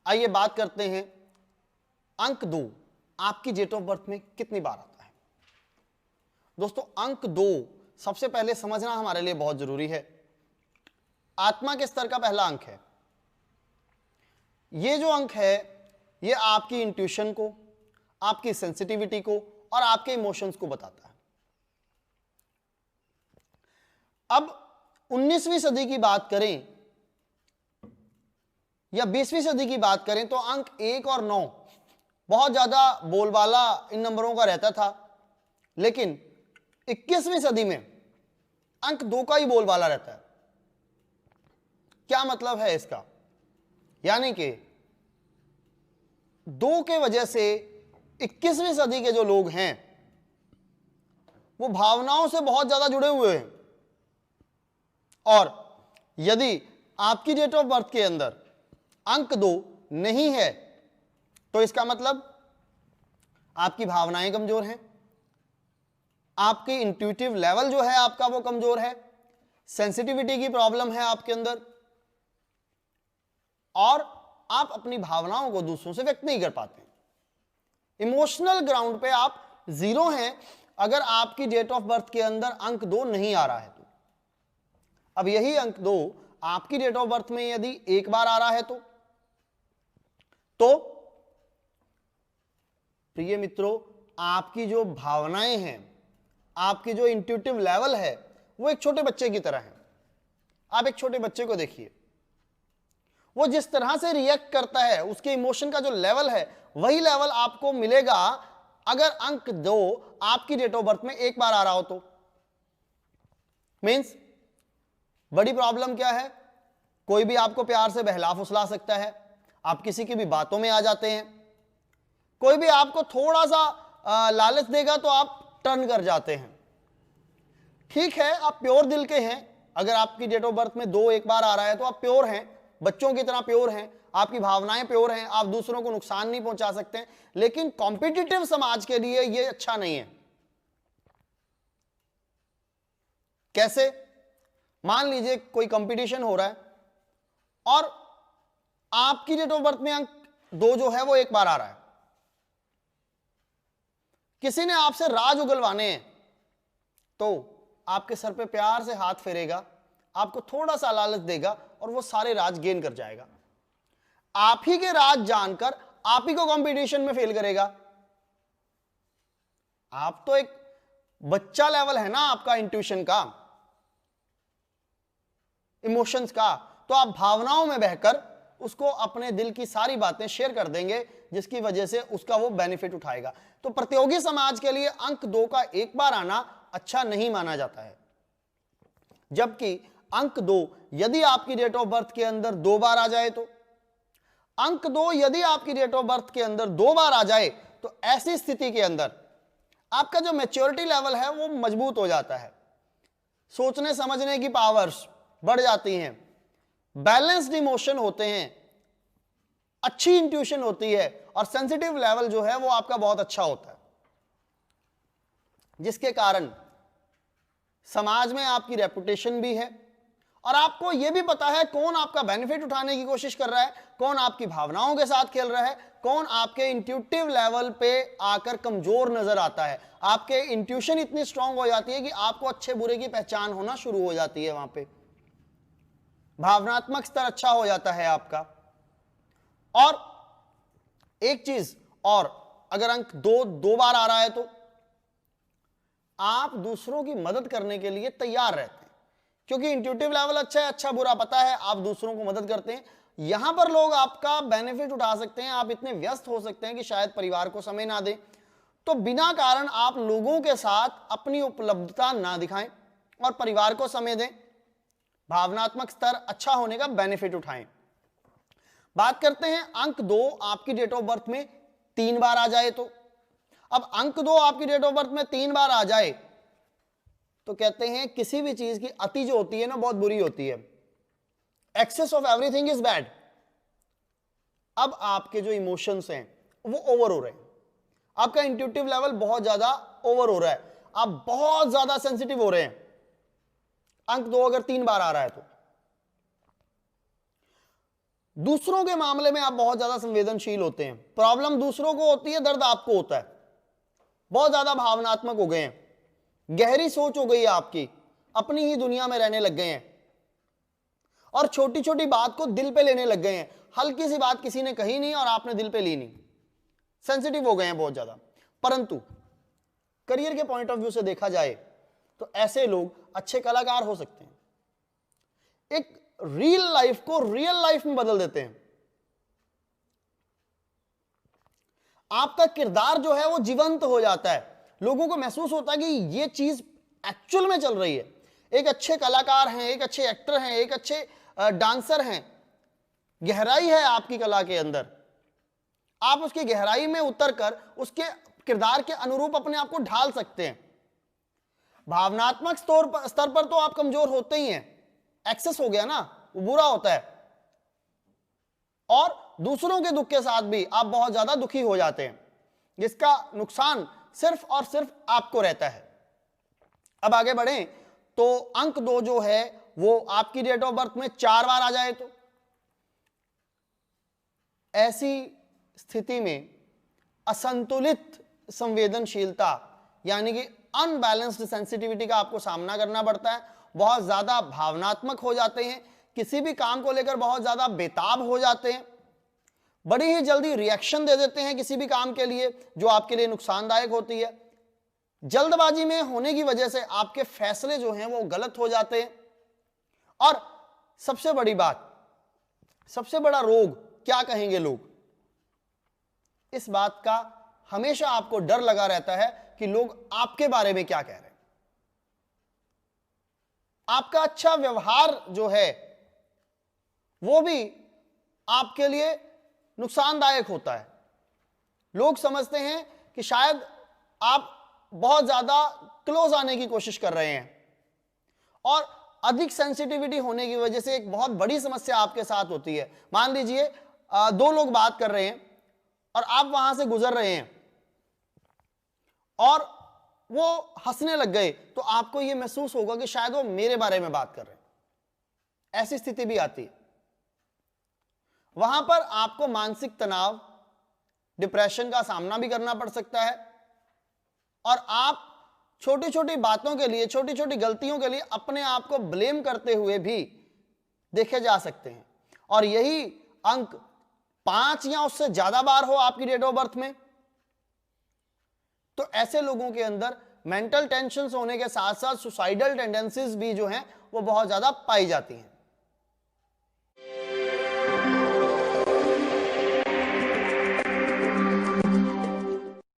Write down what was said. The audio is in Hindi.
आइए बात करते हैं अंक 2 आपकी डेट ऑफ बर्थ में कितनी बार आता है। दोस्तों अंक 2 सबसे पहले समझना हमारे लिए बहुत जरूरी है। आत्मा के स्तर का पहला अंक है। ये जो अंक है ये आपकी इंट्यूशन को, आपकी सेंसिटिविटी को और आपके इमोशंस को बताता है। अब 19वीं सदी की बात करें या 20वीं सदी की बात करें तो अंक 1 और 9 बहुत ज्यादा बोलबाला इन नंबरों का रहता था, लेकिन 21वीं सदी में अंक 2 का ही बोलबाला रहता है। क्या मतलब है इसका? यानी कि 2 के वजह से 21वीं सदी के जो लोग हैं वो भावनाओं से बहुत ज्यादा जुड़े हुए हैं। और यदि आपकी डेट ऑफ बर्थ के अंदर अंक 2 नहीं है तो इसका मतलब आपकी भावनाएं कमजोर हैं, आपकी इंट्यूटिव लेवल जो है आपका वो कमजोर है, सेंसिटिविटी की प्रॉब्लम है आपके अंदर और आप अपनी भावनाओं को दूसरों से व्यक्त नहीं कर पाते। इमोशनल ग्राउंड पे आप जीरो हैं अगर आपकी डेट ऑफ बर्थ के अंदर अंक 2 नहीं आ रहा है तो। अब यही अंक 2 आपकी डेट ऑफ बर्थ में यदि एक बार आ रहा है तो प्रिय मित्रों, आपकी जो भावनाएं हैं, आपकी जो इंट्यूटिव लेवल है वो एक छोटे बच्चे की तरह है। आप एक छोटे बच्चे को देखिए, वो जिस तरह से रिएक्ट करता है, उसके इमोशन का जो लेवल है वही लेवल आपको मिलेगा अगर अंक 2 आपकी डेट ऑफ बर्थ में एक बार आ रहा हो तो। मींस बड़ी प्रॉब्लम क्या है? कोई भी आपको प्यार से बहला फुसला सकता है, आप किसी की भी बातों में आ जाते हैं, कोई भी आपको थोड़ा सा लालच देगा तो आप टर्न कर जाते हैं। ठीक है, आप प्योर दिल के हैं, अगर आपकी डेट ऑफ बर्थ में 2 एक बार आ रहा है तो आप प्योर हैं, बच्चों की तरह प्योर हैं, आपकी भावनाएं प्योर हैं, आप दूसरों को नुकसान नहीं पहुंचा सकते। लेकिन कॉम्पिटिटिव समाज के लिए यह अच्छा नहीं है। कैसे? मान लीजिए कोई कंपटीशन हो रहा है और आपकी डेट ऑफ बर्थ में अंक 2 जो है वो एक बार आ रहा है, किसी ने आपसे राज उगलवाने हैं तो आपके सर पे प्यार से हाथ फेरेगा, आपको थोड़ा सा लालच देगा और वो सारे राज गेन कर जाएगा। आप ही के राज जानकर आप ही को कंपटीशन में फेल करेगा। आप तो एक बच्चा लेवल है ना आपका, इंट्यूशन का, इमोशंस का, तो आप भावनाओं में बहकर उसको अपने दिल की सारी बातें शेयर कर देंगे जिसकी वजह से उसका वो बेनिफिट उठाएगा। तो प्रतियोगी समाज के लिए अंक 2 का एक बार आना अच्छा नहीं माना जाता है। जबकि अंक 2 यदि आपकी डेट ऑफ बर्थ के अंदर 2 बार आ जाए तो, अंक 2 यदि आपकी डेट ऑफ बर्थ के अंदर 2 बार आ जाए तो ऐसी स्थिति के अंदर आपका जो मैच्योरिटी लेवल है वो मजबूत हो जाता है, सोचने समझने की पावर्स बढ़ जाती हैं, बैलेंस्ड इमोशन होते हैं, अच्छी इंट्यूशन होती है और सेंसिटिव लेवल जो है वो आपका बहुत अच्छा होता है, जिसके कारण समाज में आपकी रेपुटेशन भी है और आपको यह भी पता है कौन आपका बेनिफिट उठाने की कोशिश कर रहा है, कौन आपकी भावनाओं के साथ खेल रहा है, कौन आपके इंट्यूटिव लेवल पे आकर कमजोर नजर आता है। आपके इंट्यूशन इतनी स्ट्रांग हो जाती है कि आपको अच्छे बुरे की पहचान होना शुरू हो जाती है, वहां पे भावनात्मक स्तर अच्छा हो जाता है आपका। और एक चीज और, अगर अंक 2 बार आ रहा है तो आप दूसरों की मदद करने के लिए तैयार रहते हैं, क्योंकि इंट्यूटिव लेवल अच्छा है, अच्छा बुरा पता है, आप दूसरों को मदद करते हैं। यहां पर लोग आपका बेनिफिट उठा सकते हैं, आप इतने व्यस्त हो सकते हैं कि शायद परिवार को समय ना दें, तो बिना कारण आप लोगों के साथ अपनी उपलब्धता ना दिखाएं और परिवार को समय दें, भावनात्मक स्तर अच्छा होने का बेनिफिट उठाएं। बात करते हैं अंक 2 आपकी डेट ऑफ बर्थ में 3 बार आ जाए तो। अब अंक 2 आपकी डेट ऑफ बर्थ में 3 बार आ जाए तो कहते हैं किसी भी चीज की अति जो होती है ना बहुत बुरी होती है। Excess of everything is bad. अब आपके जो इमोशंस हैं वो ओवर हो रहे हैं, आपका इंट्यूटिव लेवल बहुत ज्यादा ओवर हो रहा है, आप बहुत ज्यादा सेंसिटिव हो रहे हैं। अंक 2 अगर 3 बार आ रहा है तो दूसरों के मामले में आप बहुत ज्यादा संवेदनशील होते हैं। प्रॉब्लम दूसरों को होती है, दर्द आपको होता है। बहुत ज्यादा भावनात्मक हो गए हैं, गहरी सोच हो गई है आपकी, अपनी ही दुनिया में रहने लग गए हैं और छोटी छोटी बात को दिल पे लेने लग गए हैं। हल्की सी बात किसी ने कही नहीं और आपने दिल पे ली नहीं, सेंसिटिव हो गए हैं बहुत ज्यादा। परंतु करियर के पॉइंट ऑफ व्यू से देखा जाए तो ऐसे लोग अच्छे कलाकार हो सकते हैं, एक रियल लाइफ को रियल लाइफ में बदल देते हैं। आपका किरदार जो है वो जीवंत हो जाता है, लोगों को महसूस होता है कि ये चीज एक्चुअल में चल रही है। एक अच्छे कलाकार हैं, एक अच्छे एक्टर हैं, एक अच्छे डांसर हैं, गहराई है आपकी कला के अंदर, आप उसकी गहराई में उतरकर उसके किरदार के अनुरूप अपने आप को ढाल सकते हैं। भावनात्मक स्तर पर तो आप कमजोर होते ही हैं, एक्सेस हो गया ना, वो बुरा होता है, और दूसरों के दुख के साथ भी आप बहुत ज्यादा दुखी हो जाते हैं, जिसका नुकसान सिर्फ और सिर्फ आपको रहता है। अब आगे बढ़ें तो अंक 2 जो है वो आपकी डेट ऑफ बर्थ में 4 बार आ जाए तो ऐसी स्थिति में असंतुलित संवेदनशीलता यानी कि अनबैलेंस्ड सेंसिटिविटी का आपको सामना करना पड़ता है। बहुत ज्यादा भावनात्मक हो जाते हैं, किसी भी काम को लेकर बहुत ज्यादा बेताब हो जाते हैं, बड़ी ही जल्दी रिएक्शन दे देते हैं किसी भी काम के लिए जो आपके लिए नुकसानदायक होती है। जल्दबाजी में होने की वजह से आपके फैसले जो हैं वो गलत हो जाते हैं। और सबसे बड़ी बात, सबसे बड़ा रोग क्या कहेंगे लोग, इस बात का हमेशा आपको डर लगा रहता है कि लोग आपके बारे में क्या कह रहे हैं। आपका अच्छा व्यवहार जो है वो भी आपके लिए नुकसानदायक होता है। लोग समझते हैं कि शायद आप बहुत ज्यादा क्लोज आने की कोशिश कर रहे हैं, और अधिक सेंसिटिविटी होने की वजह से एक बहुत बड़ी समस्या आपके साथ होती है। मान लीजिए 2 लोग बात कर रहे हैं और आप वहां से गुजर रहे हैं और वो हंसने लग गए, तो आपको यह महसूस होगा कि शायद वो मेरे बारे में बात कर रहे हैं। ऐसी स्थिति भी आती है। वहां पर आपको मानसिक तनाव, डिप्रेशन का सामना भी करना पड़ सकता है, और आप छोटी छोटी बातों के लिए, छोटी छोटी गलतियों के लिए अपने आप को ब्लेम करते हुए भी देखे जा सकते हैं। और यही अंक 5 या उससे ज्यादा बार हो आपकी डेट ऑफ बर्थ में, तो ऐसे लोगों के अंदर मेंटल टेंशन होने के साथ साथ सुसाइडल टेंडेंसीज भी जो हैं वो बहुत ज्यादा पाई जाती हैं।